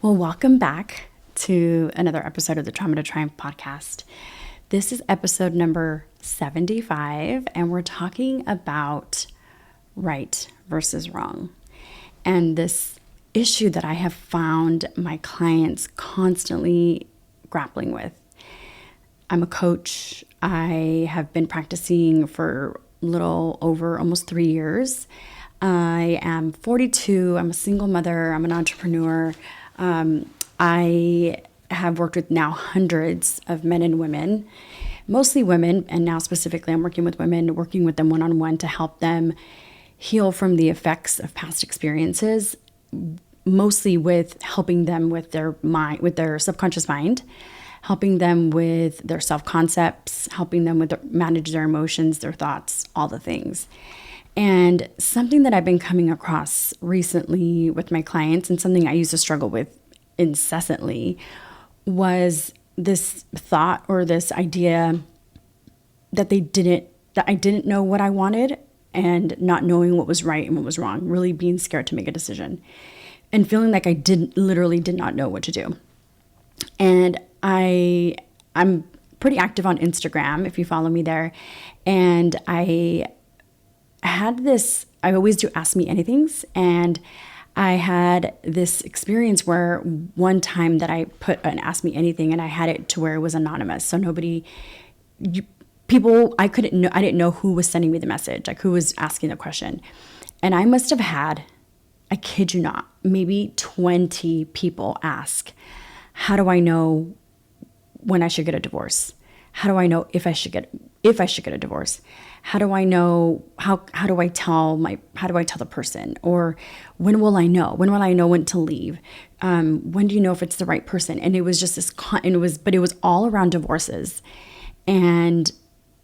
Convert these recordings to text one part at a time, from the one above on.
Well, welcome back to another episode of the Trauma to Triumph podcast. This is episode number 75, and we're talking about right versus wrong. And this issue that I have found my clients constantly grappling with. I'm a coach. I have been practicing for a little over almost 3 years. I am 42. I'm a single mother. I'm an entrepreneur. I have worked with now hundreds of men and women, mostly women, and now specifically I'm working with women, working with them one-on-one to help them heal from the effects of past experiences, mostly with helping them with their mind, with their subconscious mind, helping them with their self-concepts, helping them with manage their emotions, their thoughts, all the things. And something that I've been coming across recently with my clients, and something I used to struggle with incessantly, was this thought or this idea that I didn't know what I wanted, and not knowing what was right and what was wrong, really being scared to make a decision and feeling like I literally did not know what to do. And I'm pretty active on Instagram if you follow me there. And I always do Ask Me Anythings. And I had this experience where one time that I put an Ask Me Anything and I had it to where it was anonymous. So I didn't know who was sending me the message, like who was asking the question. And I must have had, I kid you not, maybe 20 people ask, how do I know when I should get a divorce? How do I know if I should get a divorce? How do I know, how do I tell the person? Or when will I know? When will I know when to leave? When do you know if it's the right person? And it was just but it was all around divorces. And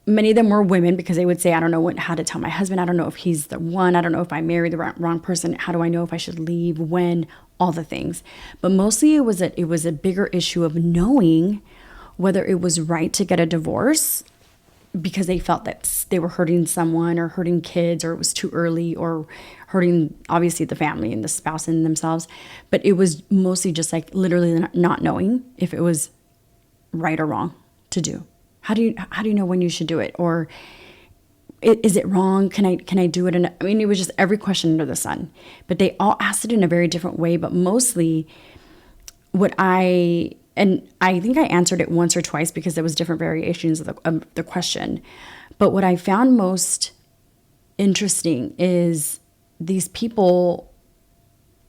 many of them were women, because they would say, I don't know how to tell my husband. I don't know if he's the one. I don't know if I married the wrong person. How do I know if I should leave? When? All the things. But mostly it was a bigger issue of knowing whether it was right to get a divorce, because they felt that they were hurting someone or hurting kids, or it was too early, or hurting obviously the family and the spouse and themselves. But it was mostly just like literally not knowing if it was right or wrong to do. How do you know when you should do it? Or is it wrong? Can I do it? And I mean, it was just every question under the sun, but they all asked it in a very different way. But mostly and I think I answered it once or twice because there was different variations of the question. But what I found most interesting is these people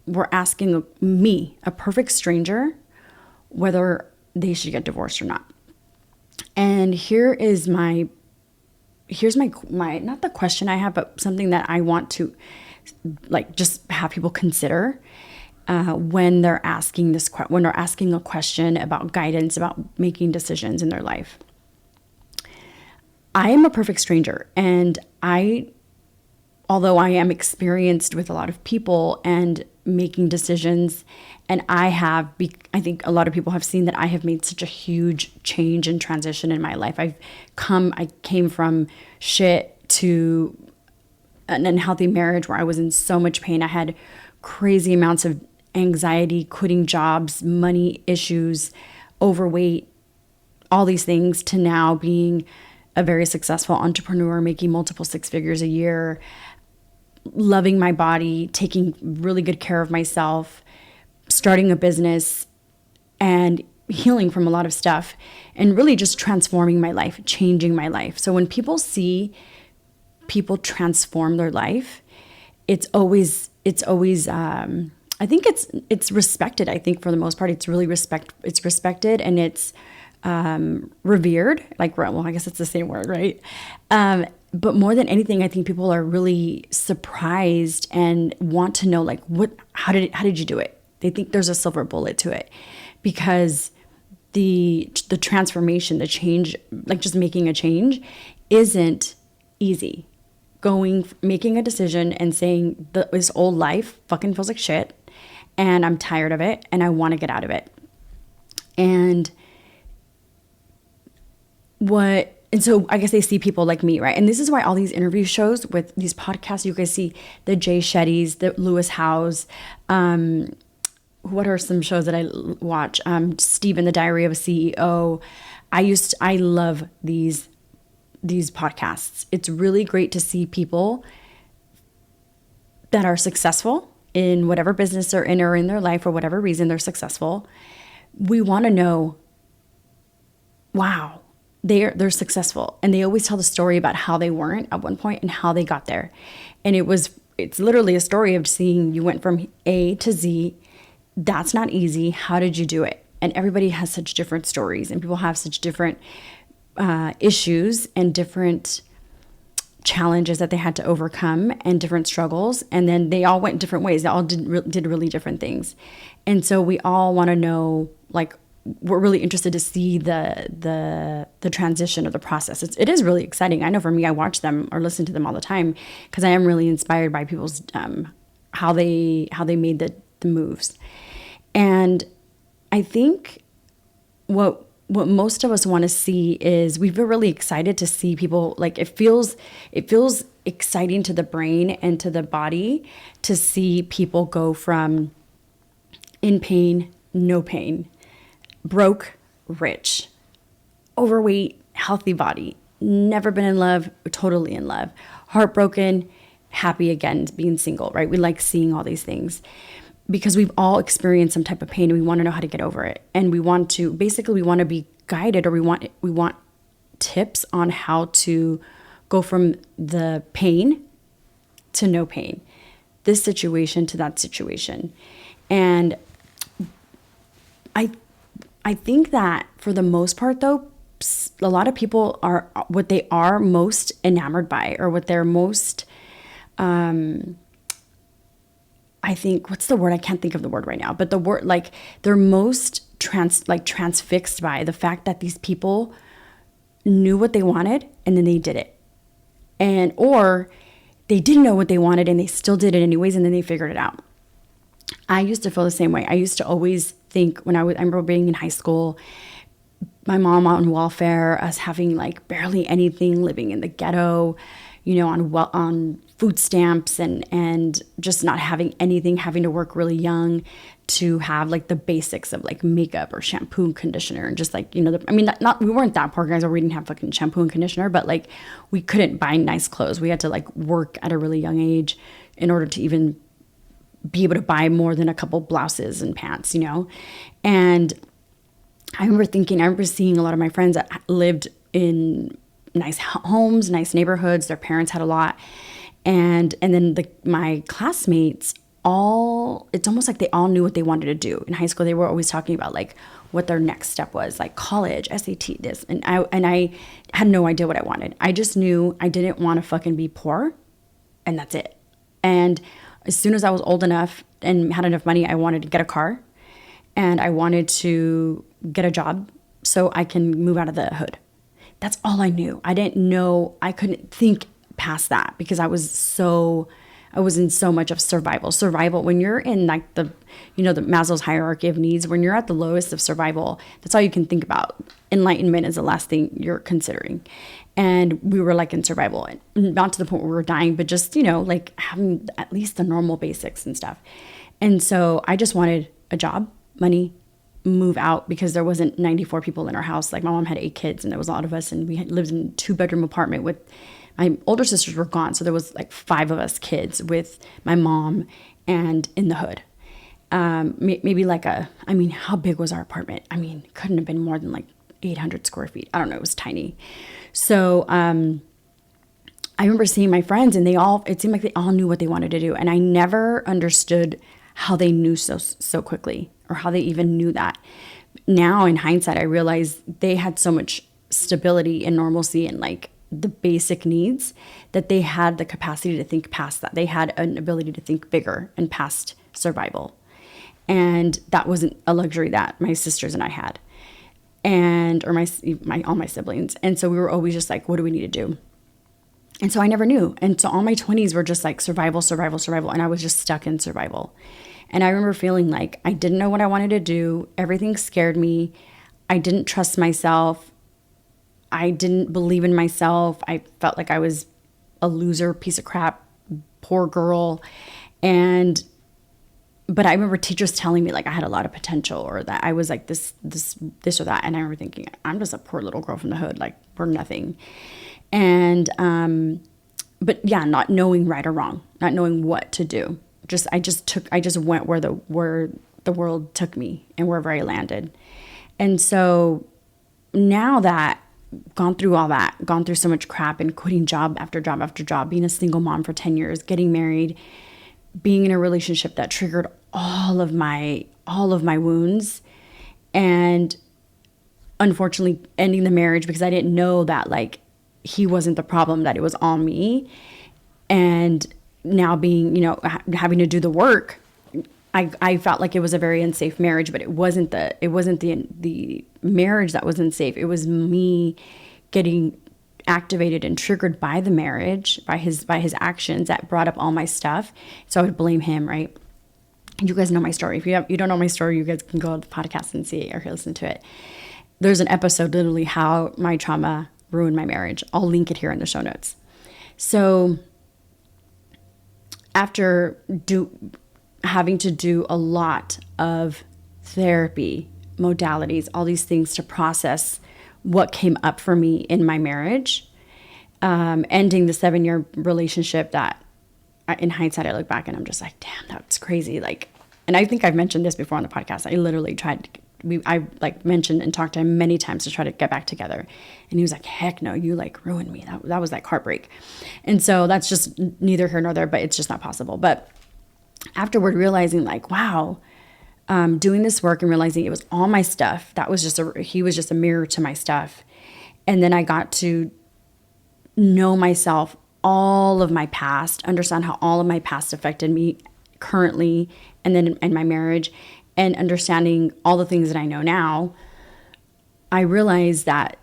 were asking me, a perfect stranger, whether they should get divorced or not. And here's my not the question I have, but something that I want to just have people consider when they're asking a question about guidance, about making decisions in their life. I am a perfect stranger, and although I am experienced with a lot of people and making decisions, and I think a lot of people have seen that I have made such a huge change and transition in my life. I came from shit to an unhealthy marriage where I was in so much pain. I had crazy amounts of anxiety, quitting jobs, money issues, overweight, all these things, to now being a very successful entrepreneur, making multiple six figures a year, loving my body, taking really good care of myself, starting a business, and healing from a lot of stuff, and really just transforming my life, changing my life. So when people see people transform their life, it's always I think it's respected. I think for the most part, it's respected, and it's revered. Well, I guess it's the same word, right? But more than anything, I think people are really surprised and want to know, how did you do it? They think there's a silver bullet to it, because the transformation, the change, just making a change, isn't easy. Making a decision and saying this old life fucking feels like shit, and I'm tired of it, and I want to get out of it. And so I guess they see people like me, right? And this is why all these interview shows with these podcasts, you guys see the Jay Shettys, the Lewis Howes, what are some shows that I watch? Stephen, the Diary of a CEO. I love these podcasts. It's really great to see people that are successful in whatever business they're in or in their life, for whatever reason they're successful. We want to know, wow, they're successful. And they always tell the story about how they weren't at one point and how they got there. And it's literally a story of seeing you went from A to Z. That's not easy. How did you do it? And everybody has such different stories, and people have such different issues and different challenges that they had to overcome and different struggles. And then they all went different ways. They all did really different things. And so we all want to know, like, we're really interested to see the transition of the process. It is really exciting. I know for me, I watch them or listen to them all the time because I am really inspired by people's how they made the moves. And I think what most of us want to see is, we've been really excited to see people, like, it feels exciting to the brain and to the body to see people go from in pain, no pain, broke, rich, overweight, healthy body, never been in love, totally in love, heartbroken, happy again, being single, right? We like seeing all these things because we've all experienced some type of pain and we want to know how to get over it. And we want to be guided, or we want tips on how to go from the pain to no pain, this situation to that situation. And I think that for the most part, though, a lot of people are what they are most enamored by, or what they're most, I think, what's the word? I can't think of the word right now, but the word, like, they're most transfixed by the fact that these people knew what they wanted and then they did it. And, or they didn't know what they wanted and they still did it anyways, and then they figured it out. I used to feel the same way. I used to always think when I remember being in high school, my mom on welfare, us having like barely anything, living in the ghetto, on food stamps and just not having anything, having to work really young to have like the basics of like makeup or shampoo and conditioner, and just like, we weren't that poor guys where we didn't have fucking shampoo and conditioner, but like we couldn't buy nice clothes. We had to like work at a really young age in order to even be able to buy more than a couple blouses and pants, And I remember seeing a lot of my friends that lived in nice homes, nice neighborhoods. Their parents had a lot. And then my classmates it's almost like they all knew what they wanted to do. In high school, they were always talking about like what their next step was, like college, SAT, this. And I had no idea what I wanted. I just knew I didn't want to fucking be poor, and that's it. And as soon as I was old enough and had enough money, I wanted to get a car and I wanted to get a job so I can move out of the hood. That's all I knew. I couldn't think past that because I was in so much of survival. Survival, when you're in like the Maslow's hierarchy of needs, when you're at the lowest of survival, that's all you can think about. Enlightenment is the last thing you're considering. And we were like in survival, not to the point where we were dying, but just, like having at least the normal basics and stuff. And so I just wanted a job, money, move out, because there wasn't 94 people in our house. Like my mom had 8 kids and there was a lot of us, and we lived in a 2-bedroom apartment with my older sisters were gone. So there was like 5 of us kids with my mom and in the hood. Maybe like how big was our apartment? It couldn't have been more than like 800 square feet. I don't know. It was tiny. So, I remember seeing my friends and it seemed like they all knew what they wanted to do. And I never understood how they knew so quickly, or how they even knew that. Now in hindsight, I realize they had so much stability and normalcy and like the basic needs that they had the capacity to think past that. They had an ability to think bigger and past survival. And that wasn't a luxury that my sisters and I had. Or all my siblings. And so we were always just like, what do we need to do? And so I never knew. And so all my 20s were just like survival. And I was just stuck in survival. And I remember feeling like I didn't know what I wanted to do. Everything scared me. I didn't trust myself. I didn't believe in myself. I felt like I was a loser, piece of crap, poor girl. but I remember teachers telling me like I had a lot of potential, or that I was like this or that. And I remember thinking, I'm just a poor little girl from the hood, like we're nothing. And, but yeah, not knowing right or wrong, not knowing what to do. I just went where the world took me and wherever I landed. And so now that gone through all that, gone through so much crap and quitting job after job after job, being a single mom for 10 years, getting married, being in a relationship that triggered all of my wounds, and unfortunately ending the marriage because I didn't know that like he wasn't the problem, that it was all me. And now being, having to do the work, I felt like it was a very unsafe marriage, but it wasn't the marriage that was unsafe. It was me getting activated and triggered by the marriage, by his actions that brought up all my stuff. So I would blame him, right? You guys know my story. If you don't know my story, you guys can go to the podcast and see it or listen to it. There's an episode literally how my trauma ruined my marriage. I'll link it here in the show notes. So after having to do a lot of therapy, modalities, all these things to process what came up for me in my marriage, ending the 7-year relationship that in hindsight, I look back and I'm just like, damn, that's crazy. Like, and I think I've mentioned this before on the podcast. I literally I mentioned and talked to him many times to try to get back together. And he was like, heck no, you like ruined me. That was like heartbreak. And so that's just neither here nor there, but it's just not possible. But afterward, realizing like, wow, doing this work and realizing it was all my stuff. He was just a mirror to my stuff. And then I got to know myself, all of my past, understand how all of my past affected me currently, and then in my marriage, and understanding all the things that I know now. I realized that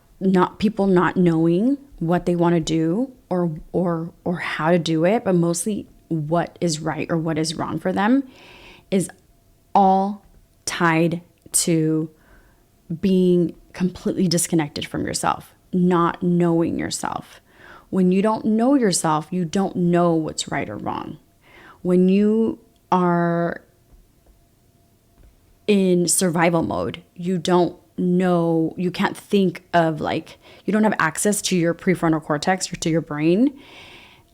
people not knowing what they want to do or how to do it, but mostly what is right or what is wrong for them, is all tied to being completely disconnected from yourself, not knowing yourself. When you don't know yourself, you don't know what's right or wrong. When you are in survival mode, you don't know, you can't think of like, you don't have access to your prefrontal cortex or to your brain.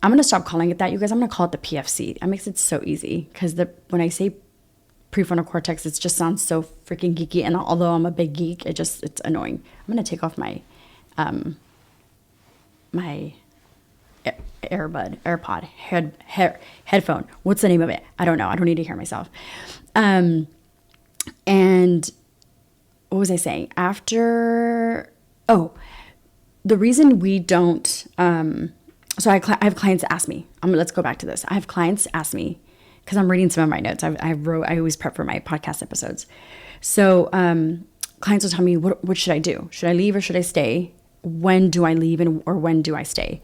I'm going to stop calling it that, you guys. I'm going to call it the PFC. That makes it so easy, because when I say prefrontal cortex, it just sounds so freaking geeky. And although I'm a big geek, it's annoying. I'm going to take off my headphone. What's the name of it? I don't know. I don't need to hear myself. And what was I saying? The reason we don't, so I have clients ask me, let's go back to this. I have clients ask me, because I'm reading some of my notes. I always prep for my podcast episodes. So clients will tell me, what should I do? Should I leave or should I stay? When do I leave or when do I stay?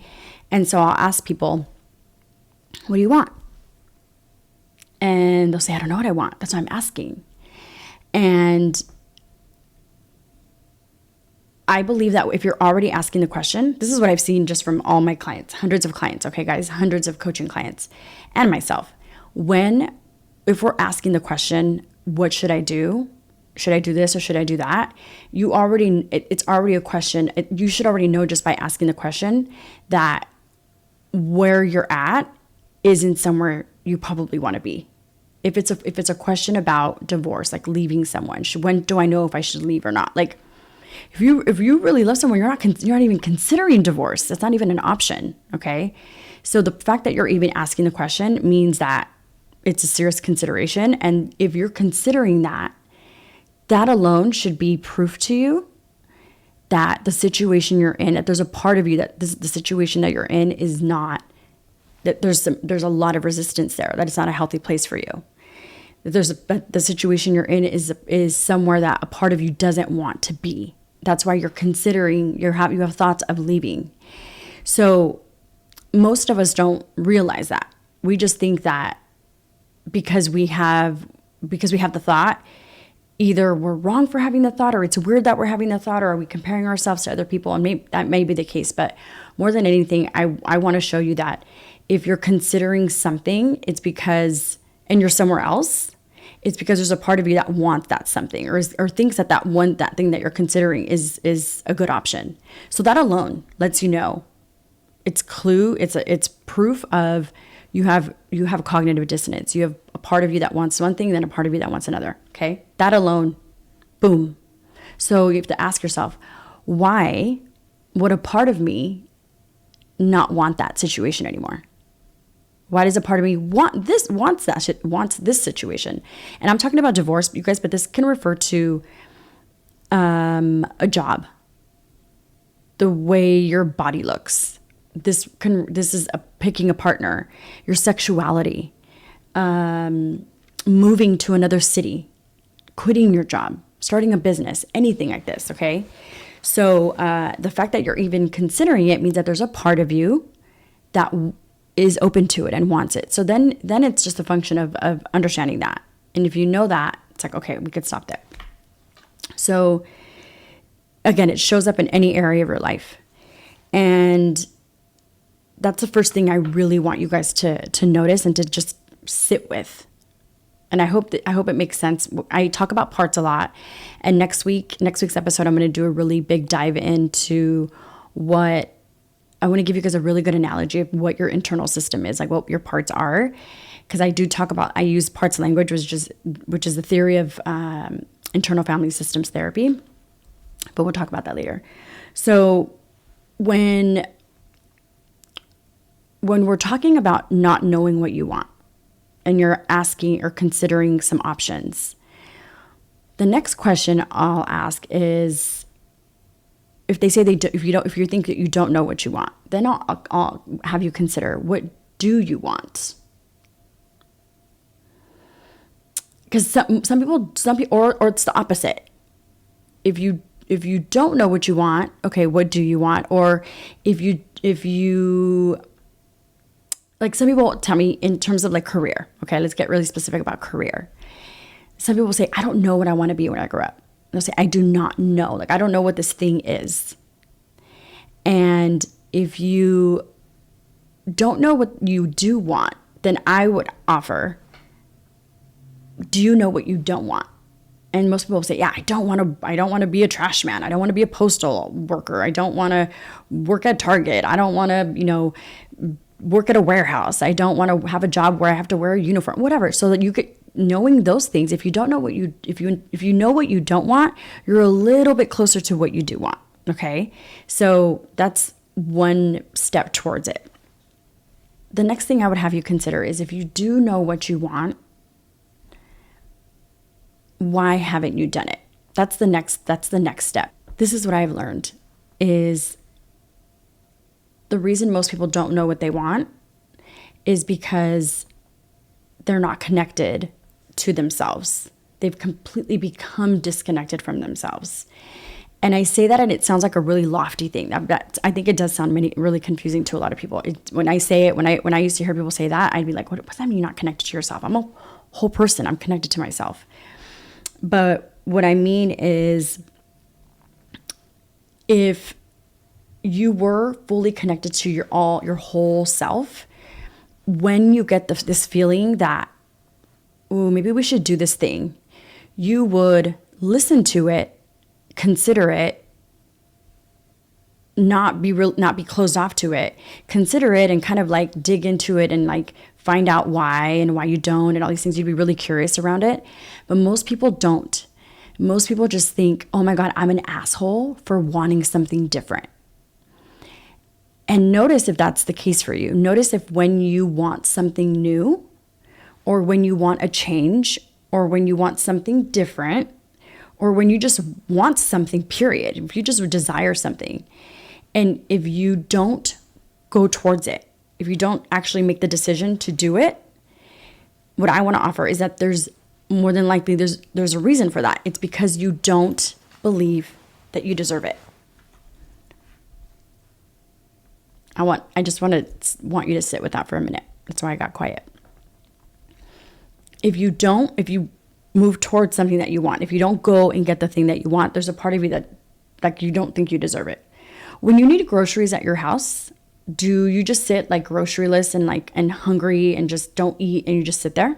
And so I'll ask people, what do you want? And they'll say, I don't know what I want. That's what I'm asking. And I believe that if you're already asking the question, this is what I've seen just from all my clients, hundreds of clients, okay, guys, hundreds of coaching clients and myself. If we're asking the question, what should I do? Should I do this or should I do that? It's already a question. You should already know just by asking the question that where you're at isn't somewhere you probably want to be. If it's a question about divorce, like leaving someone, when do I know if I should leave or not? Like, if you really love someone, you're not even considering divorce. That's not even an option. Okay, so the fact that you're even asking the question means that it's a serious consideration, and if you're considering that alone should be proof to you that the situation you're in, that there's a part of you that the situation that you're in is not, that there's a lot of resistance there, that it's not a healthy place for you. That the situation you're in is somewhere that a part of you doesn't want to be. That's why you're considering, you have thoughts of leaving. So most of us don't realize that. We just think that because we have the thought, either we're wrong for having the thought, or it's weird that we're having the thought, or are we comparing ourselves to other people? And that may be the case. But more than anything, I want to show you that if you're considering something, it's because, and you're somewhere else, it's because there's a part of you that wants that something, or thinks that that thing that you're considering is a good option. So that alone lets you know. It's proof of you have cognitive dissonance. You have a part of you that wants one thing, then a part of you that wants another. Okay, that alone, boom. So you have to ask yourself, why would a part of me not want that situation anymore? Why does a part of me wants this situation? And I'm talking about divorce, you guys, but this can refer to a job, the way your body looks. This is picking a partner, your sexuality, moving to another city, quitting your job, starting a business, anything like this. Okay, so the fact that you're even considering it means that there's a part of you that is open to it and wants it. So then it's just a function of understanding that. And if you know that, it's like, okay, we could stop there. So again, it shows up in any area of your life. And that's the first thing I really want you guys to notice and to just sit with. And I hope it makes sense. I talk about parts a lot. And next week's episode, I'm going to do a really big dive into what I want to give you guys a really good analogy of what your internal system is, like what your parts are. Because I use parts language, which is the theory of internal family systems therapy. But we'll talk about that later. So when we're talking about not knowing what you want and you're asking or considering some options, the next question I'll ask is, if they say if you think that you don't know what you want, then I'll have you consider, what do you want? Because some people, or it's the opposite. If you don't know what you want, okay, what do you want? Or if you like, some people tell me in terms of like career. Okay, let's get really specific about career. Some people say, I don't know what I want to be when I grow up. They'll say, I do not know. Like, I don't know what this thing is. And if you don't know what you do want, then I would offer, do you know what you don't want? And most people say, yeah, I don't want to be a trash man. I don't want to be a postal worker. I don't want to work at Target. I don't want to, work at a warehouse. I don't want to have a job where I have to wear a uniform, whatever. So that you could, knowing those things, if you don't know if you know what you don't want, you're a little bit closer to what you do want. Okay. So that's one step towards it. The next thing I would have you consider is, if you do know what you want, why haven't you done it? That's the next step. This is what I've learned, is the reason most people don't know what they want is because they're not connected to themselves. They've completely become disconnected from themselves. And I say that, and it sounds like a really lofty thing. I think it does sound really confusing to a lot of people. When I say it, when I used to hear people say that, I'd be like, what does that mean, you're not connected to yourself? I'm a whole person. I'm connected to myself. But what I mean is, if you were fully connected to your whole self, when you get this feeling that, ooh, maybe we should do this thing, you would listen to it, consider it, not be closed off to it, consider it, and kind of like dig into it and like find out why you don't, and all these things. You'd be really curious around it. But most people don't. Most people just think, oh my God, I'm an asshole for wanting something different. And notice if that's the case for you. Notice if when you want something new, or when you want a change, or when you want something different, or when you just want something, period. If you just desire something, and if you don't go towards it, if you don't actually make the decision to do it, what I want to offer is that there's more than likely there's a reason for that. It's because you don't believe that you deserve it. I just want you to sit with that for a minute. That's why I got quiet. If you move towards something that you want, if you don't go and get the thing that you want, there's a part of you that, like, you don't think you deserve it. When you need groceries at your house, do you just sit like groceryless and hungry and just don't eat and you just sit there?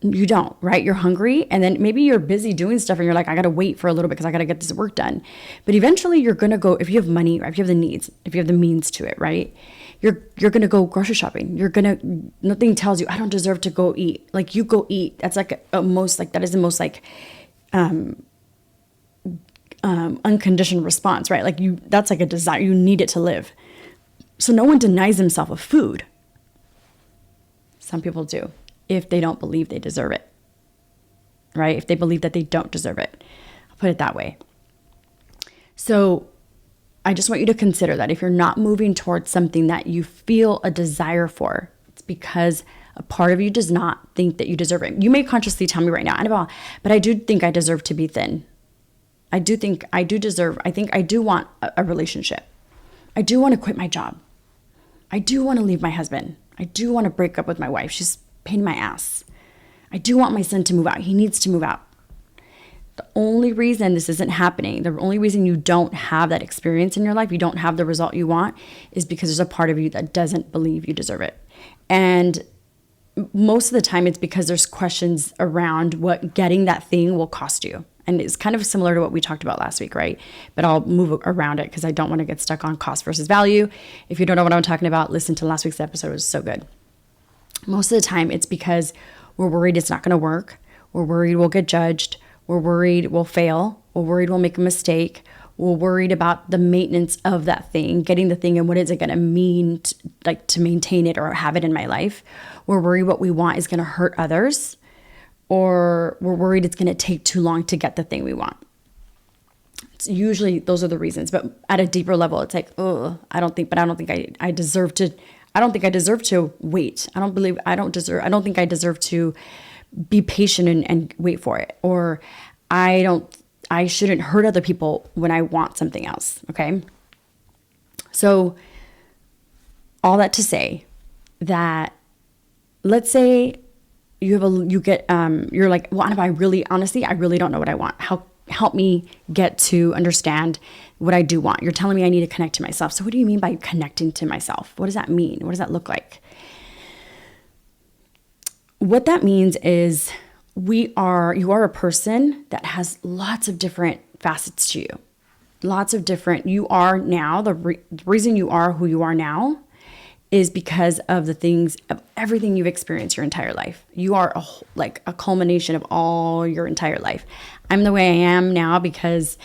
You don't, right? You're hungry, and then maybe you're busy doing stuff and you're like, I got to wait for a little bit because I got to get this work done. But eventually you're going to go, if you have money, or if you have the needs, if you have the means to it, right? You're going to go grocery shopping. Nothing tells you, I don't deserve to go eat. Like, you go eat. That's like that is the most like, unconditioned response, right? Like, that's like a desire. You need it to live. So no one denies himself of food. Some people do, if they don't believe they deserve it, right? If they believe that they don't deserve it. I'll put it that way. So I just want you to consider that if you're not moving towards something that you feel a desire for, it's because a part of you does not think that you deserve it. You may consciously tell me right now, Anabell, but I do think I deserve to be thin. I think I do want a relationship. I do want to quit my job. I do want to leave my husband. I do want to break up with my wife. She's a pain in my ass. I do want my son to move out. He needs to move out. The only reason this isn't happening, the only reason you don't have that experience in your life, you don't have the result you want, is because there's a part of you that doesn't believe you deserve it. And most of the time it's because there's questions around what getting that thing will cost you. And it's kind of similar to what we talked about last week, right? But I'll move around it because I don't want to get stuck on cost versus value. If you don't know what I'm talking about, listen to last week's episode. It was so good. Most of the time it's because we're worried it's not going to work. We're worried we'll get judged. We're worried we'll fail. We're worried we'll make a mistake. We're worried about the maintenance of that thing, getting the thing, and what is it going to mean to maintain it or have it in my life. We're worried what we want is going to hurt others, or we're worried it's going to take too long to get the thing we want. It's usually those are the reasons, but at a deeper level, it's like, oh, I don't think I deserve to wait. I don't think I deserve to be patient and wait for it. Or I shouldn't hurt other people when I want something else. Okay. So all that to say that, let's say you're like, well, Anna, I really don't know what I want. Help me get to understand what I do want. You're telling me I need to connect to myself. So what do you mean by connecting to myself? What does that mean? What does that look like? What that means is you are a person that has lots of different facets to you. You are now, the reason you are who you are now is because of everything you've experienced your entire life. You are a culmination of all your entire life. I'm the way I am now because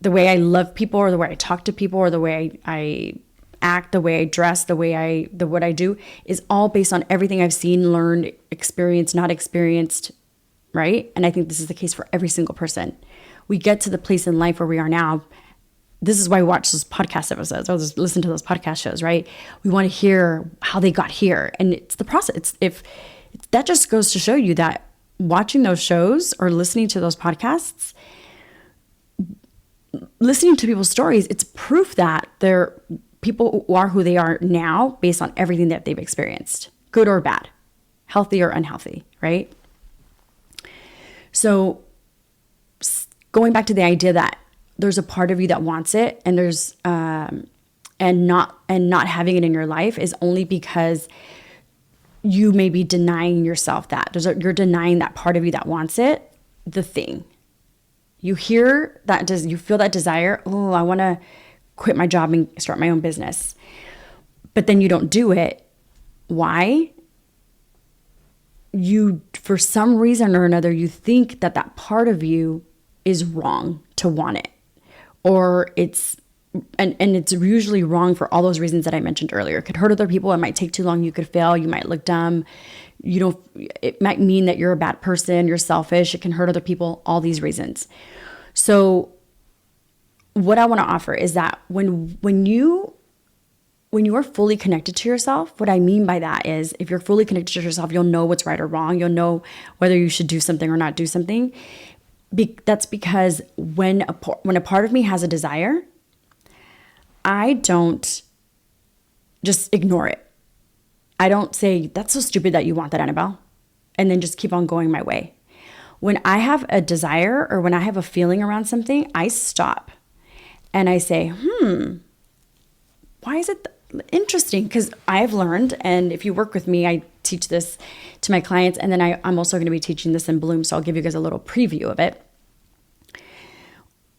the way I love people, or the way I talk to people, or the way I act, the way I dress, what I do is all based on everything I've seen, learned, experienced, not experienced, right? And I think this is the case for every single person. We get to the place in life where we are now. This is why we watch those podcast episodes or just listen to those podcast shows, right? We want to hear how they got here. And it's the process. That just goes to show you that watching those shows or listening to those podcasts, listening to people's stories, it's proof that they're people who are who they are now based on everything that they've experienced, good or bad, healthy or unhealthy, right? So going back to the idea that there's a part of you that wants it, and there's and not having it in your life is only because you may be denying yourself that. You're denying that part of you that wants it, the thing. You hear that, you feel that desire, oh, I want to quit my job and start my own business. But then you don't do it. Why? For some reason or another, you think that part of you is wrong to want it. Or it's usually wrong for all those reasons that I mentioned earlier. It could hurt other people. It might take too long. You could fail. You might look dumb. It might mean that you're a bad person. You're selfish. It can hurt other people. All these reasons. So what I want to offer is that when you are fully connected to yourself, what I mean by that is if you're fully connected to yourself, you'll know what's right or wrong. You'll know whether you should do something or not do something. That's because when a part of me has a desire, I don't just ignore it. I don't say, that's so stupid that you want that, Anabell, and then just keep on going my way. When I have a desire or when I have a feeling around something, I stop and I say, why is it interesting? Because I've learned, and if you work with me, I teach this to my clients. And then I'm also going to be teaching this in Bloom. So I'll give you guys a little preview of it.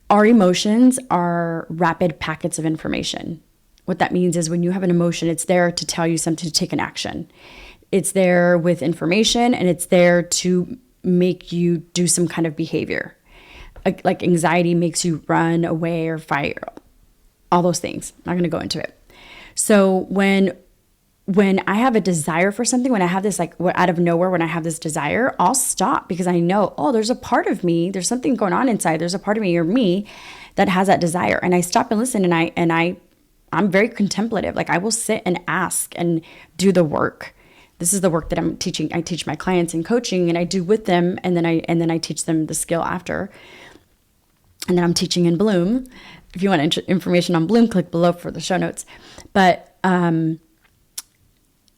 Our emotions are rapid packets of information. What that means is when you have an emotion, it's there to tell you something, to take an action. It's there with information, and it's there to make you do some kind of behavior. Like anxiety makes you run away or fight, all those things. I'm not going to go into it. So when I have a desire for something, when I have this, like out of nowhere, when I have this desire, I'll stop because I know, oh, there's a part of me, there's something going on inside. There's a part of me or me that has that desire. And I stop and listen, and I'm very contemplative. Like I will sit and ask and do the work. This is the work that I'm teaching. I teach my clients in coaching, and I do with them. And then I teach them the skill after. And then I'm teaching in Bloom. If you want information on Bloom, click below for the show notes. But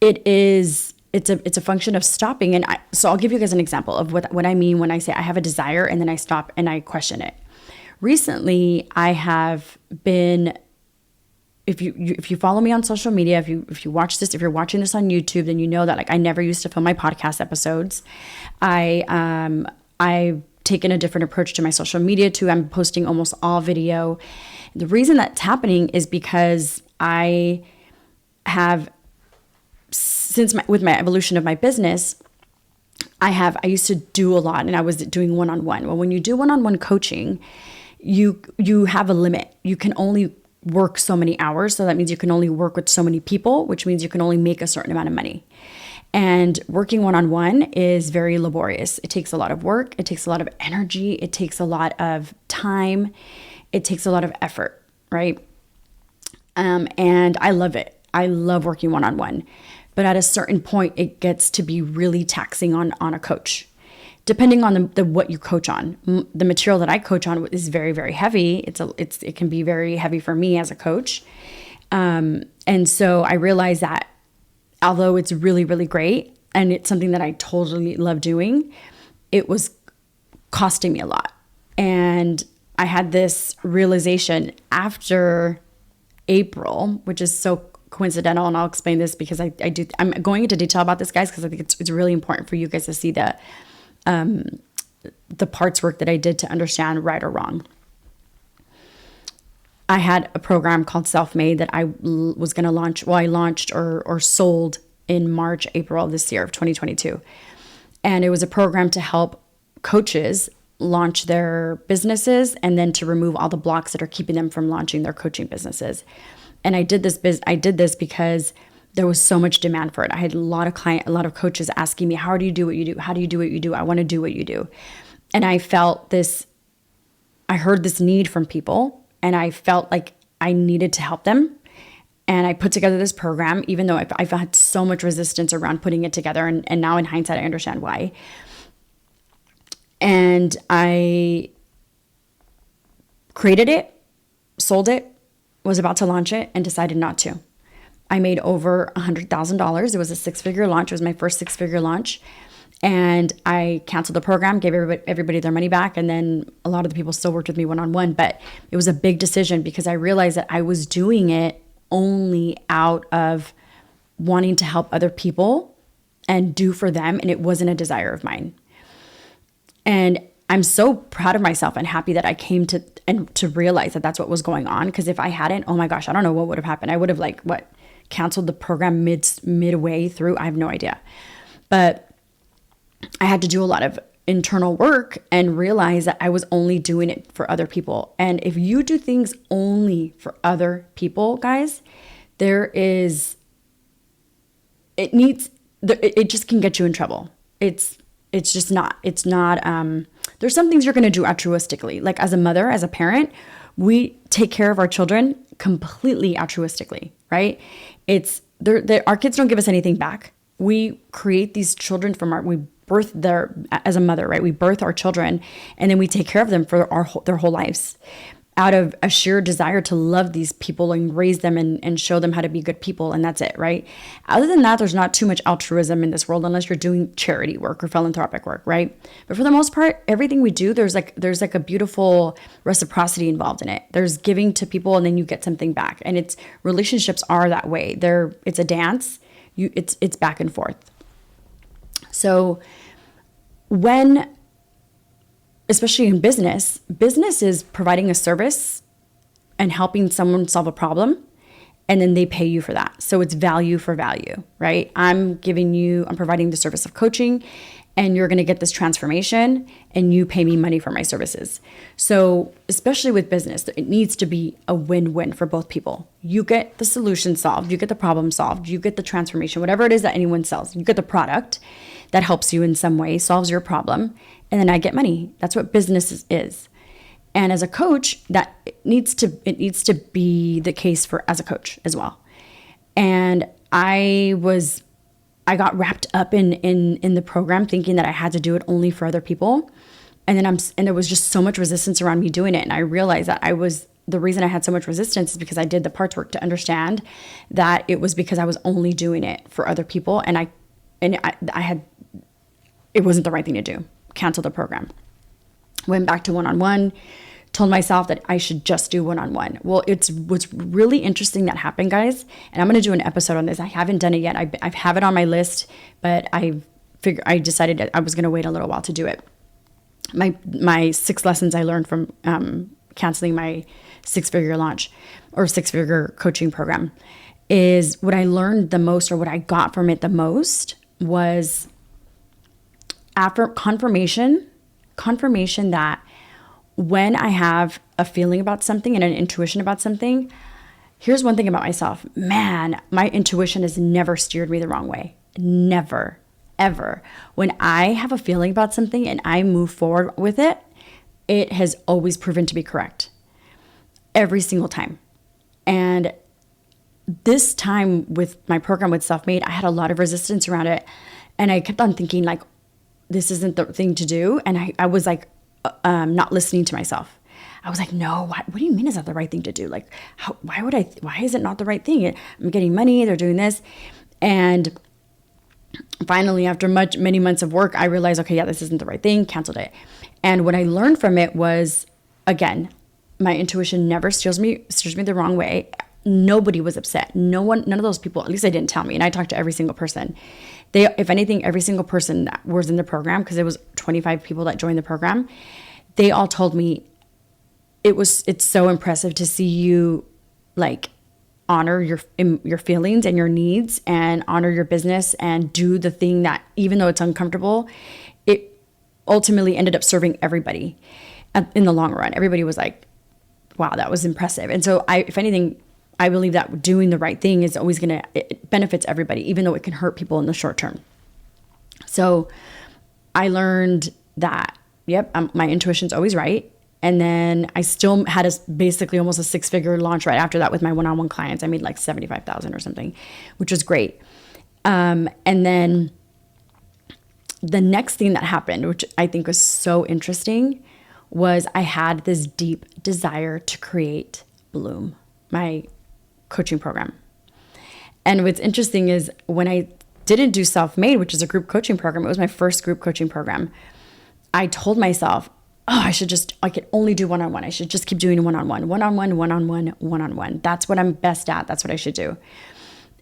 it's a function of stopping. And so I'll give you guys an example of what I mean when I say I have a desire and then I stop and I question it. Recently, I have been, if you follow me on social media, if you watch this, if you're watching this on YouTube, then you know that like I never used to film my podcast episodes. I've taken a different approach to my social media too. I'm posting almost all video. The reason that's happening is because I have, with my evolution of my business, I used to do a lot, and I was doing one-on-one. Well, when you do one-on-one coaching, you have a limit. You can only work so many hours. So that means you can only work with so many people, which means you can only make a certain amount of money. And working one-on-one is very laborious. It takes a lot of work. It takes a lot of energy. It takes a lot of time. It takes a lot of effort, right? And I love it. I love working one-on-one. But at a certain point, it gets to be really taxing on a coach. Depending on the what you coach on. The material that I coach on is very, very heavy. It can be very heavy for me as a coach. And so I realized that although it's really, really great and it's something that I totally love doing, it was costing me a lot. And I had this realization after April, which is so coincidental, and I'll explain this because I'm going into detail about this, guys, because I think it's really important for you guys to see the parts work that I did to understand right or wrong. I had a program called Self-Made that I was going to launch. Well, I launched or sold in March, April of this year of 2022. And it was a program to help coaches launch their businesses and then to remove all the blocks that are keeping them from launching their coaching businesses. And I did this because there was so much demand for it. I had a lot of coaches asking me, how do you do what you do? How do you do what you do? I want to do what you do. And I heard this need from people, and I felt like I needed to help them. And I put together this program, even though I've had so much resistance around putting it together. And now in hindsight, I understand why. And I created it, sold it, was about to launch it, and decided not to. I made over $100,000. It was a 6-figure launch. It was my first 6-figure launch. And I canceled the program, gave everybody their money back. And then a lot of the people still worked with me one-on-one. But it was a big decision because I realized that I was doing it only out of wanting to help other people and do for them. And it wasn't a desire of mine. And I'm so proud of myself and happy that I came to realize that that's what was going on. Because if I hadn't, oh my gosh, I don't know what would have happened. I would have canceled the program midway through. I have no idea. But I had to do a lot of internal work and realize that I was only doing it for other people. And if you do things only for other people, guys, it just can get you in trouble. It's not, there's some things you're going to do altruistically. Like as a mother, as a parent, we take care of our children completely altruistically, right? Our kids don't give us anything back. We create these children we birth as a mother, right? We birth our children and then we take care of them for their whole lives out of a sheer desire to love these people and raise them and show them how to be good people. And that's it, right? Other than that, there's not too much altruism in this world unless you're doing charity work or philanthropic work, right? But for the most part, everything we do, there's like a beautiful reciprocity involved in it. There's giving to people and then you get something back. And relationships are that way. It's a dance. It's back and forth. So when, especially in business is providing a service and helping someone solve a problem, and then they pay you for that. So it's value for value, right? I'm providing the service of coaching, and you're going to get this transformation, and you pay me money for my services. So especially with business, it needs to be a win-win for both people. You get the solution solved, you get the problem solved, you get the transformation, whatever it is that anyone sells. You get the product that helps you in some way, solves your problem, and then I get money. That's what business is. And as a coach, that it needs to be the case for as a coach as well. And I got wrapped up in the program thinking that I had to do it only for other people. And there was just so much resistance around me doing it. And I realized that the reason I had so much resistance is because I did the parts work to understand that it was because I was only doing it for other people. And it wasn't the right thing to do. Canceled the program. Went back to one-on-one, told myself that I should just do one-on-one. Well, what's really interesting that happened, guys, and I'm going to do an episode on this. I haven't done it yet. I have it on my list, but I decided that I was going to wait a little while to do it. My 6 lessons I learned from canceling my 6-figure launch or 6-figure coaching program is what I learned the most, or what I got from it the most, was after confirmation that when I have a feeling about something and an intuition about something, here's one thing about myself. Man, my intuition has never steered me the wrong way. Never, ever. When I have a feeling about something and I move forward with it, it has always proven to be correct. Every single time. And this time with my program with Self-Made, I had a lot of resistance around it. And I kept on thinking like, this isn't the thing to do. And I was like, not listening to myself. I was like, no, what do you mean is that the right thing to do? Like, why is it not the right thing? I'm getting money, they're doing this. And finally, after many months of work, I realized, okay, yeah, this isn't the right thing, canceled it. And what I learned from it was, again, my intuition never steers me the wrong way. Nobody was upset. None of those people, at least they didn't tell me. And I talked to every single person. If anything, every single person that was in the program, because it was 25 people that joined the program, they all told me it's so impressive to see you like honor your feelings and your needs and honor your business and do the thing that, even though it's uncomfortable, it ultimately ended up serving everybody in the long run. Everybody was like, wow, that was impressive. And so if anything, I believe that doing the right thing is always it benefits everybody, even though it can hurt people in the short term. So I learned that, my intuition's always right. And then I still had basically almost a 6-figure launch right after that with my one-on-one clients. I made like $75,000 or something, which was great. And then the next thing that happened, which I think was so interesting, was I had this deep desire to create Bloom, my coaching program. And what's interesting is when I didn't do Self-Made, which is a group coaching program, it was my first group coaching program, I told myself, I could only do one-on-one. I should just keep doing one-on-one, one-on-one, one-on-one, one-on-one. That's what I'm best at. That's what I should do.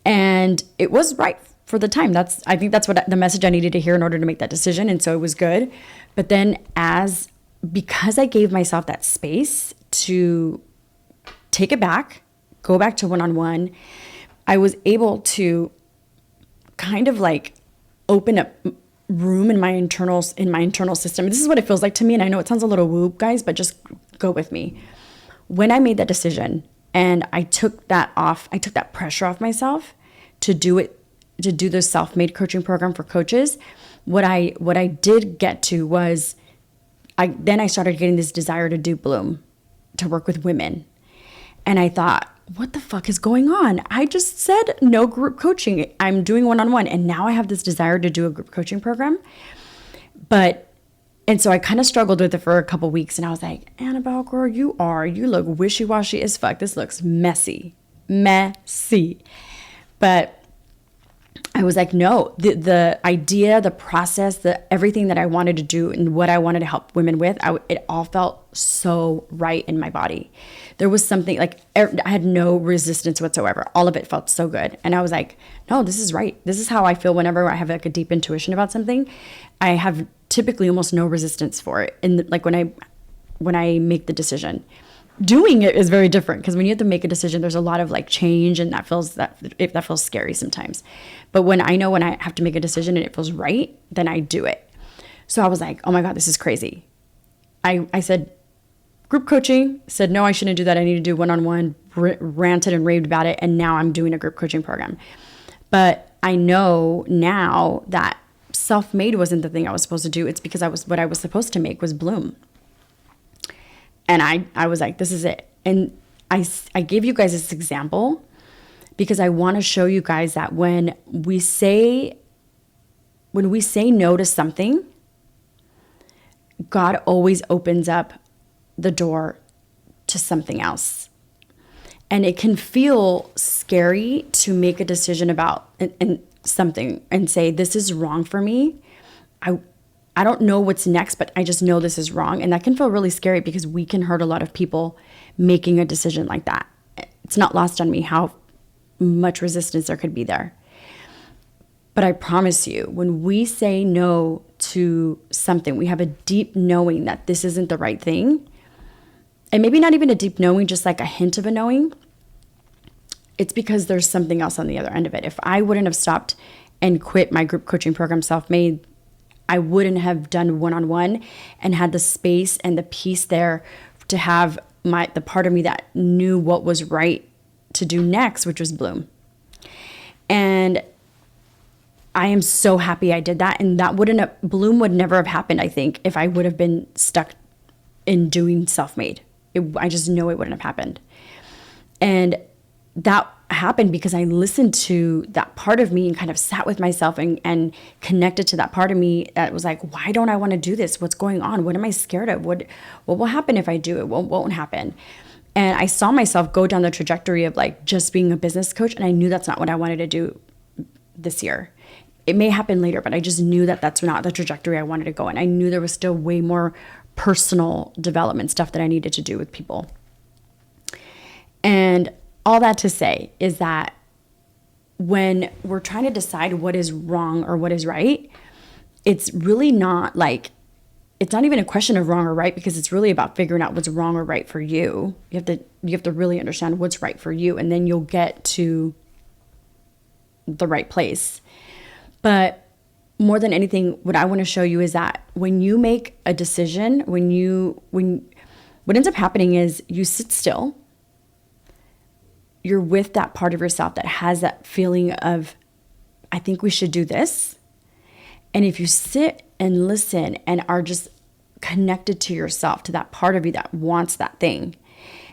And it was right for the time. I think that's what the message I needed to hear in order to make that decision. And so it was good. But then because I gave myself that space to take it back, go back to one-on-one, I was able to kind of like open up room in my internal system. This is what it feels like to me. And I know it sounds a little woo, guys, but just go with me. When I made that decision and I took that pressure off myself to do the Self-Made coaching program for coaches, what I did get to was I started getting this desire to do Bloom, to work with women. And I thought, what the fuck is going on? I just said no group coaching. I'm doing one-on-one. And now I have this desire to do a group coaching program. And so I kind of struggled with it for a couple weeks. And I was like, Anabell, girl, you look wishy-washy as fuck. This looks messy. But I was like, no, the idea, the process, everything that I wanted to do and what I wanted to help women with, it all felt so right in my body. There was something like I had no resistance whatsoever. All of it felt so good. And I was like, no, this is right. This is how I feel whenever I have like a deep intuition about something. I have typically almost no resistance for it. And like when I make the decision. Doing it is very different, because when you have to make a decision, there's a lot of like change, and that feels scary sometimes. But when I have to make a decision and it feels right, then I do it. So I was like, oh my God, this is crazy. I said group coaching, said, no, I shouldn't do that. I need to do one-on-one, ranted and raved about it. And now I'm doing a group coaching program. But I know now that self-made wasn't the thing I was supposed to do. It's because what I was supposed to make was bloom. And I was like, this is it. And I gave you guys this example because I want to show you guys that when we say no to something, God always opens up the door to something else. And it can feel scary to make a decision about something and say, this is wrong for me. I don't know what's next, but I just know this is wrong. And that can feel really scary because we can hurt a lot of people making a decision like that. It's not lost on me how much resistance there could be there. But I promise you, when we say no to something, we have a deep knowing that this isn't the right thing. And maybe not even a deep knowing, just like a hint of a knowing. It's because there's something else on the other end of it. If I wouldn't have stopped and quit my group coaching program, Self-Made, I wouldn't have done one-on-one and had the space and the peace there to have the part of me that knew what was right to do next, which was bloom. And I am so happy I did that. And bloom would never have happened, I think, if I would have been stuck in doing Self-Made. I just know it wouldn't have happened. And that happened because I listened to that part of me and kind of sat with myself and connected to that part of me that was like, why don't I want to do this? What's going on? What am I scared of? What will happen if I do it? What won't happen? And I saw myself go down the trajectory of like just being a business coach. And I knew that's not what I wanted to do this year. It may happen later, but I just knew that that's not the trajectory I wanted to go in. I knew there was still way more personal development stuff that I needed to do with people. And all that to say is that when we're trying to decide what is wrong or what is right, it's really not like, it's not even a question of wrong or right, because it's really about figuring out what's wrong or right for you. You have to really understand what's right for you, and then you'll get to the right place. But more than anything, what I want to show you is that when you make a decision, what ends up happening is you sit still. You're with that part of yourself that has that feeling of, I think we should do this. And if you sit and listen and are just connected to yourself, to that part of you that wants that thing,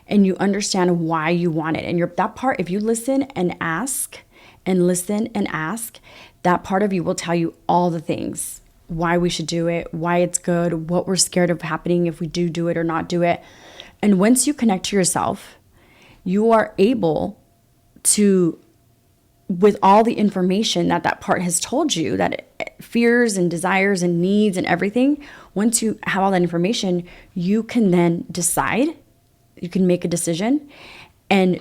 and you understand why you want it, and that part, if you listen and ask and listen and ask, that part of you will tell you all the things, why we should do it, why it's good, what we're scared of happening if we do it or not do it. And once you connect to yourself, you are able to, with all the information that part has told you, that fears and desires and needs and everything, once you have all that information, you can then decide, you can make a decision and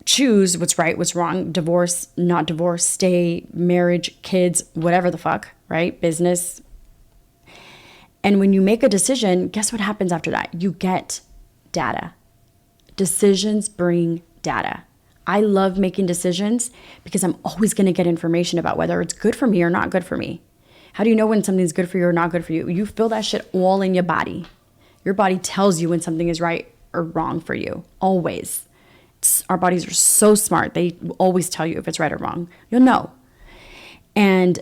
choose what's right, what's wrong, divorce, not divorce, stay, marriage, kids, whatever the fuck, right? Business. And when you make a decision, guess what happens after that? You get data. Decisions bring data. I love making decisions because I'm always going to get information about whether it's good for me or not good for me. How do you know when something's good for you or not good for you? You feel that shit all in your body. Your body tells you when something is right or wrong for you, always. Our bodies are so smart. They always tell you if it's right or wrong. You'll know. And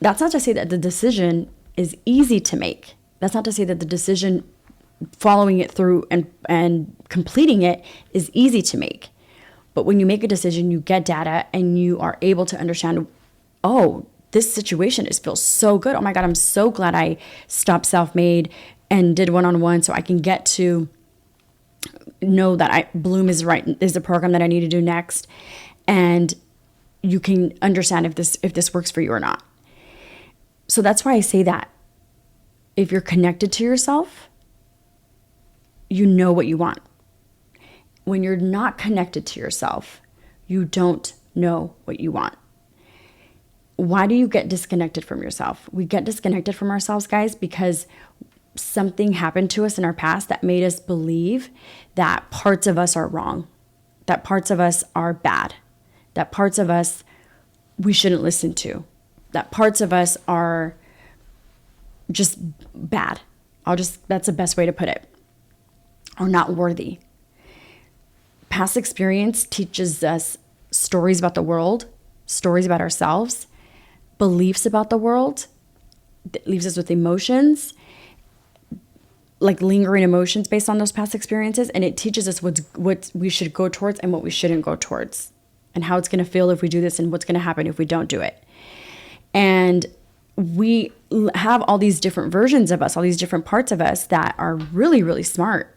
that's not to say that the decision is easy to make. That's not to say that the decision, following it through and completing it, is easy to make. But when you make a decision, you get data and you are able to understand, oh, this situation feels so good. Oh my God, I'm so glad I stopped Self-Made and did one-on-one so I can get to know that Bloom is the program that I need to do next. And you can understand if this works for you or not. So that's why I say that if you're connected to yourself, you know what you want. When you're not connected to yourself, you don't know what you want. Why do you get disconnected from yourself? We get disconnected from ourselves, guys, because something happened to us in our past that made us believe that parts of us are wrong, that parts of us are bad, that parts of us we shouldn't listen to, that parts of us are just bad. That's the best way to put it, or not worthy. Past experience teaches us stories about the world, stories about ourselves, beliefs about the world, that leaves us with emotions, like lingering emotions based on those past experiences. And it teaches us what we should go towards and what we shouldn't go towards, and how it's going to feel if we do this and what's going to happen if we don't do it. And we have all these different versions of us, all these different parts of us that are really, really smart.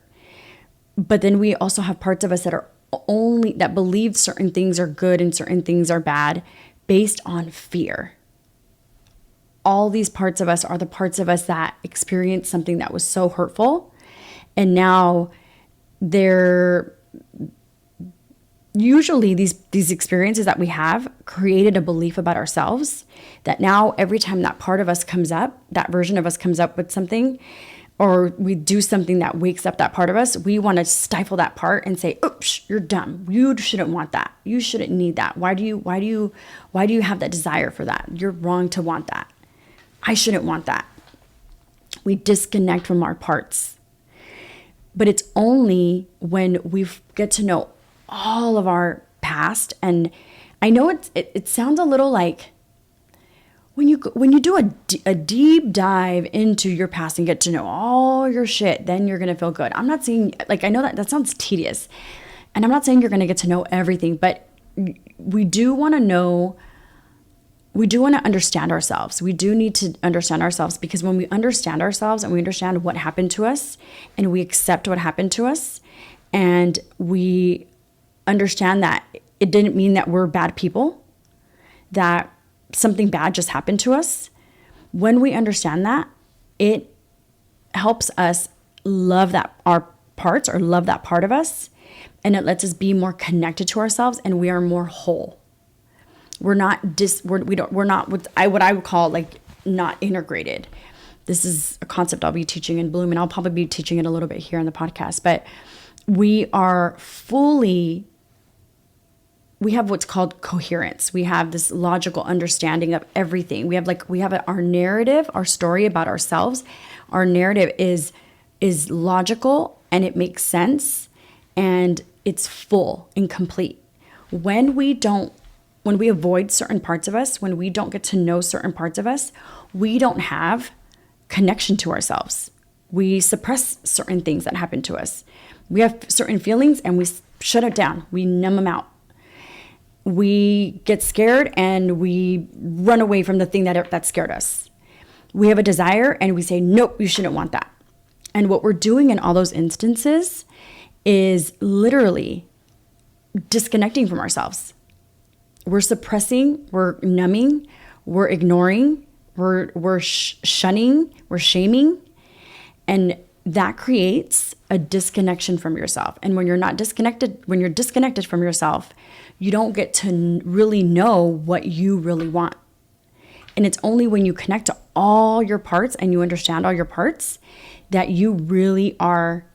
But then we also have parts of us that believe certain things are good and certain things are bad based on fear. All these parts of us are the parts of us that experienced something that was so hurtful. And now usually these experiences that we have created a belief about ourselves that now every time that part of us comes up, that version of us comes up with something, or we do something that wakes up that part of us, we want to stifle that part and say, oops, you're dumb. You shouldn't want that. You shouldn't need that. Why do you have that desire for that? You're wrong to want that. I shouldn't want that. We disconnect from our parts. But it's only when we get to know all of our past, and I know it sounds a little like when you do a deep dive into your past and get to know all your shit, then you're gonna feel good. I'm not saying, like, I know that sounds tedious, and I'm not saying you're gonna get to know everything, but we do want to understand ourselves. We do need to understand ourselves, because when we understand ourselves and we understand what happened to us and we accept what happened to us and we understand that it didn't mean that we're bad people, that something bad just happened to us. When we understand that, it helps us love our parts, or love that part of us, and it lets us be more connected to ourselves, and we are more whole. We're not what I would call like not integrated. This is a concept I'll be teaching in Bloom, and I'll probably be teaching it a little bit here in the podcast, but we have what's called coherence. We have this logical understanding of everything. We have our narrative, our story about ourselves. Our narrative is logical, and it makes sense, and it's full and complete. When we avoid certain parts of us, when we don't get to know certain parts of us, we don't have connection to ourselves. We suppress certain things that happen to us. We have certain feelings and we shut it down. We numb them out. We get scared and we run away from the thing that scared us. We have a desire and we say, nope, you shouldn't want that. And what we're doing in all those instances is literally disconnecting from ourselves. We're suppressing, we're numbing, we're ignoring, we're shunning, we're shaming. And that creates a disconnection from yourself. And when you're disconnected from yourself, you don't get to really know what you really want. And it's only when you connect to all your parts and you understand all your parts that you really are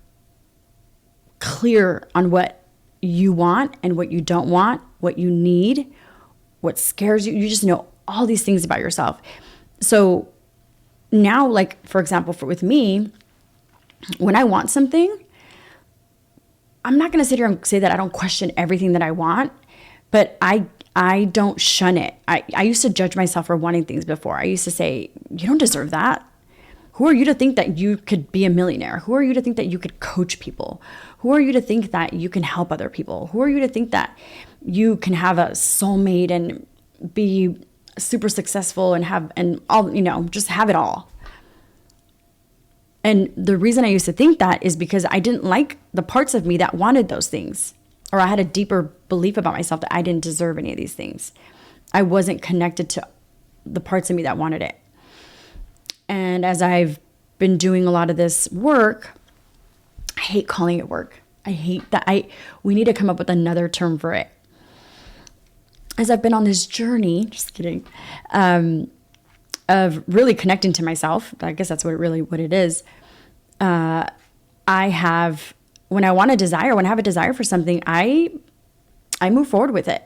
clear on what you want and what you don't want, what you need, what scares you. You just know all these things about yourself. So now, like, for example, with me, when I want something, I'm not going to sit here and say that I don't question everything that I want, but I don't shun it. I used to judge myself for wanting things before. I used to say, you don't deserve that. Who are you to think that you could be a millionaire? Who are you to think that you could coach people? Who are you to think that you can help other people? Who are you to think that you can have a soulmate and be super successful and just have it all? And the reason I used to think that is because I didn't like the parts of me that wanted those things, or I had a deeper belief about myself that I didn't deserve any of these things. I wasn't connected to the parts of me that wanted it. And as I've been doing a lot of this work, I hate calling it work. I hate that. We need to come up with another term for it. As I've been on this journey, just kidding, of really connecting to myself, I guess that's what it is. I have, when I have a desire for something, I move forward with it,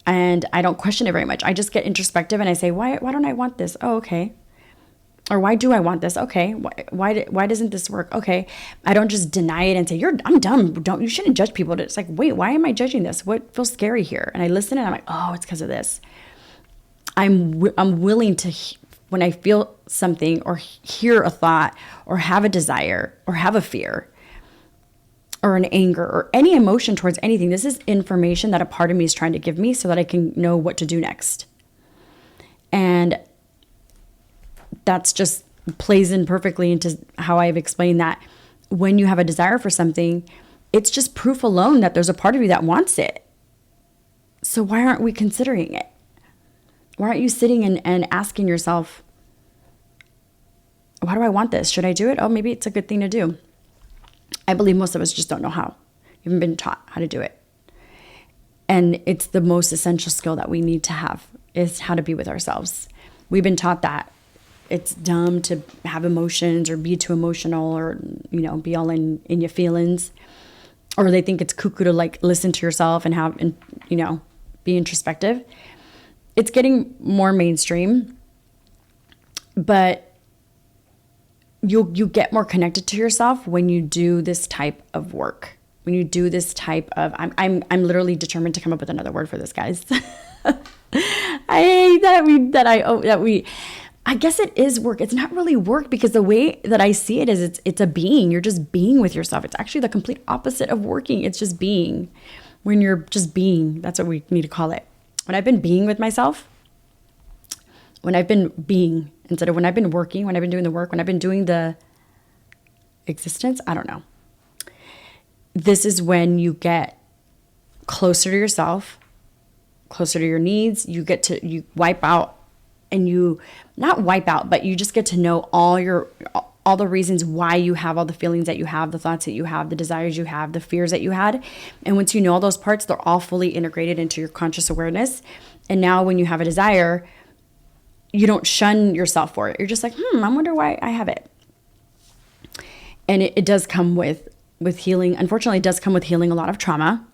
and I don't question it very much. I just get introspective and I say, why don't I want this? Oh, okay. Or why do I want this? Okay. Why doesn't this work? Okay. I don't just deny it and say, I'm dumb. You shouldn't judge people. It's like, wait, why am I judging this? What feels scary here? And I listen and I'm like, oh, it's because of this. I'm willing to, when I feel something or hear a thought or have a desire or have a fear or an anger or any emotion towards anything, this is information that a part of me is trying to give me so that I can know what to do next. And that's just plays in perfectly into how I've explained that when you have a desire for something, it's just proof alone that there's a part of you that wants it. So why aren't we considering it? Why aren't you sitting and asking yourself, why do I want this? Should I do it? Oh, maybe it's a good thing to do. I believe most of us just don't know how. We haven't been taught how to do it. And it's the most essential skill that we need to have, is how to be with ourselves. We've been taught that it's dumb to have emotions or be too emotional or, be all in your feelings. Or they think it's cuckoo to like listen to yourself and be introspective. It's getting more mainstream, but you get more connected to yourself when you do this type of work. When you do this type of, I'm literally determined to come up with another word for this, guys. I hate I guess it is work. It's not really work, because the way that I see it is it's a being. You're just being with yourself. It's actually the complete opposite of working. It's just being. When you're just being, that's what we need to call it. When I've been being with myself, instead of when I've been working, when I've been doing the work, when I've been doing the existence, I don't know. This is when you get closer to yourself, closer to your needs. You wipe out, and you not wipe out, but you just get to know all the reasons why you have all the feelings that you have, the thoughts that you have, the desires you have, the fears that you had. And once you know all those parts, they're all fully integrated into your conscious awareness. And now when you have a desire, you don't shun yourself for it. You're just like, I wonder why I have it. And it does come with healing. Unfortunately, it does come with healing a lot of trauma.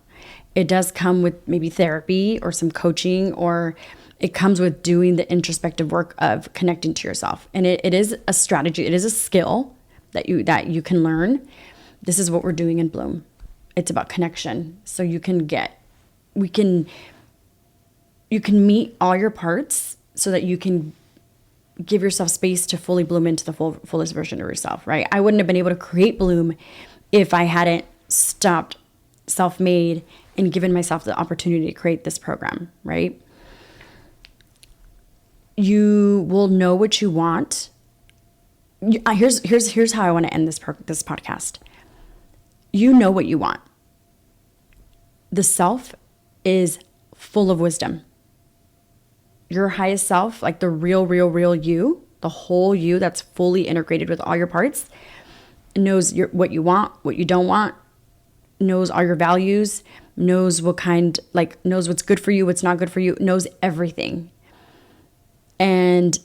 It does come with maybe therapy or some coaching, or it comes with doing the introspective work of connecting to yourself. And it is a strategy. It is a skill that you can learn. This is what we're doing in Bloom. It's about connection. So you can meet all your parts so that you can give yourself space to fully bloom into the fullest version of yourself, right? I wouldn't have been able to create Bloom if I hadn't stopped self-made and given myself the opportunity to create this program, right? You will know what you want. Here's how I want to end this podcast. You know what you want. The self is full of wisdom. Your highest self, like the real you, the whole you that's fully integrated with all your parts, knows what you want, what you don't want, knows all your values, knows knows what's good for you, what's not good for you, knows everything. And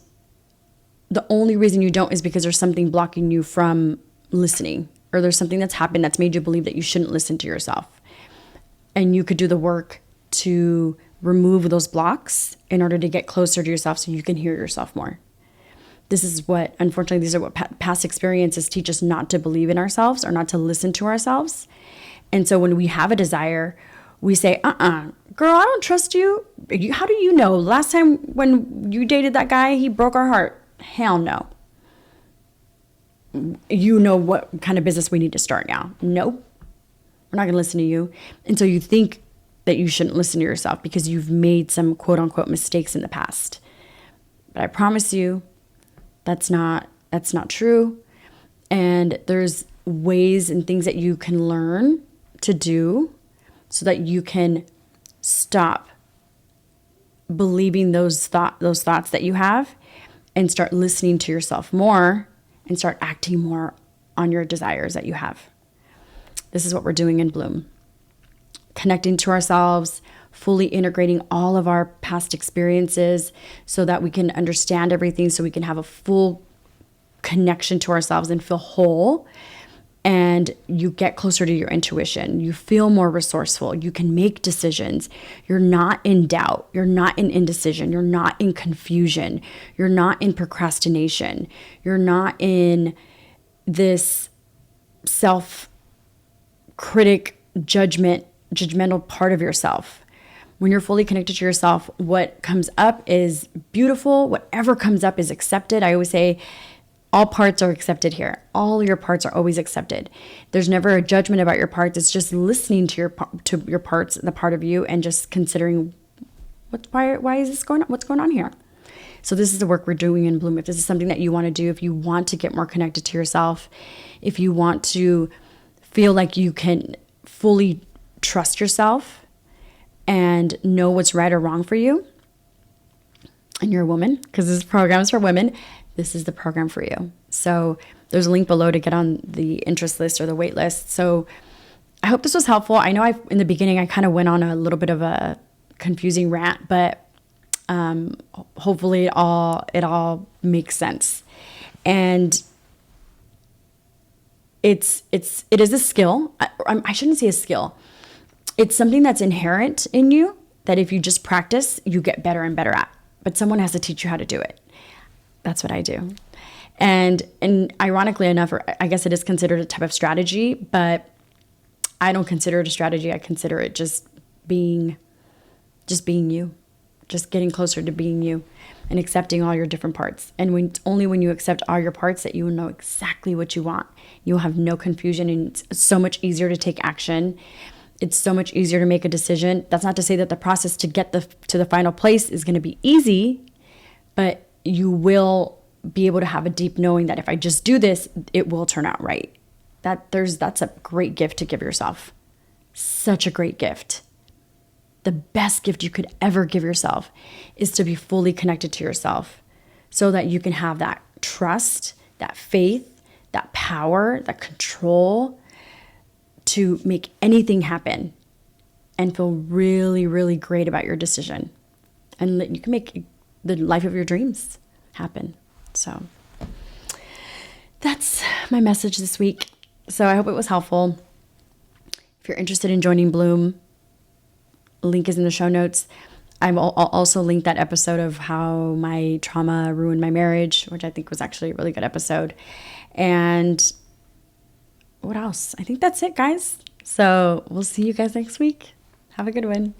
the only reason you don't is because there's something blocking you from listening, or there's something that's happened that's made you believe that you shouldn't listen to yourself. And you could do the work to remove those blocks in order to get closer to yourself so you can hear yourself more. Unfortunately, these are what past experiences teach us not to believe in ourselves or not to listen to ourselves. And so when we have a desire, we say, girl, I don't trust you. How do you know? Last time when you dated that guy, he broke our heart. Hell no. You know what kind of business we need to start now. Nope. We're not going to listen to you. And so you think that you shouldn't listen to yourself because you've made some quote unquote mistakes in the past. But I promise you, that's not true. And there's ways and things that you can learn to do so that you can stop believing those thoughts that you have, and start listening to yourself more and start acting more on your desires that you have. This is what we're doing in Bloom. Connecting to ourselves, fully integrating all of our past experiences so that we can understand everything, so we can have a full connection to ourselves and feel whole. And you get closer to your intuition. You feel more resourceful. You can make decisions. You're not in doubt. You're not in indecision. You're not in confusion. You're not in procrastination. You're not in this self-critic, judgmental part of yourself. When you're fully connected to yourself, what comes up is beautiful. Whatever comes up is accepted. I always say, all parts are accepted here. All your parts are always accepted. There's never a judgment about your parts. It's just listening to your parts, the part of you, and just considering why is this going on? What's going on here? So this is the work we're doing in Bloom. If this is something that you want to do, if you want to get more connected to yourself, if you want to feel like you can fully trust yourself and know what's right or wrong for you, and you're a woman, because this program is for women, this is the program for you. So there's a link below to get on the interest list or the wait list. So I hope this was helpful. I know in the beginning I kind of went on a little bit of a confusing rant, but hopefully it all makes sense. And it is a skill. I shouldn't say a skill. It's something that's inherent in you that if you just practice, you get better and better at. But someone has to teach you how to do it. That's what I do. And ironically enough, or I guess it is considered a type of strategy, but I don't consider it a strategy. I consider it just being you, just getting closer to being you and accepting all your different parts. And only when you accept all your parts that you will know exactly what you want. You'll have no confusion, and it's so much easier to take action. It's so much easier to make a decision. That's not to say that the process to get to the final place is going to be easy, but you will be able to have a deep knowing that if I just do this, it will turn out right. That's a great gift to give yourself. Such a great gift. The best gift you could ever give yourself is to be fully connected to yourself so that you can have that trust, that faith, that power, that control to make anything happen and feel really, really great about your decision. And you can make the life of your dreams happen. So that's my message this week. So I hope it was helpful. If you're interested in joining Bloom, link is in the show notes. I'll also link that episode of how my trauma ruined my marriage, which I think was actually a really good episode. And what else? I think that's it, guys. So we'll see you guys next week. Have a good one.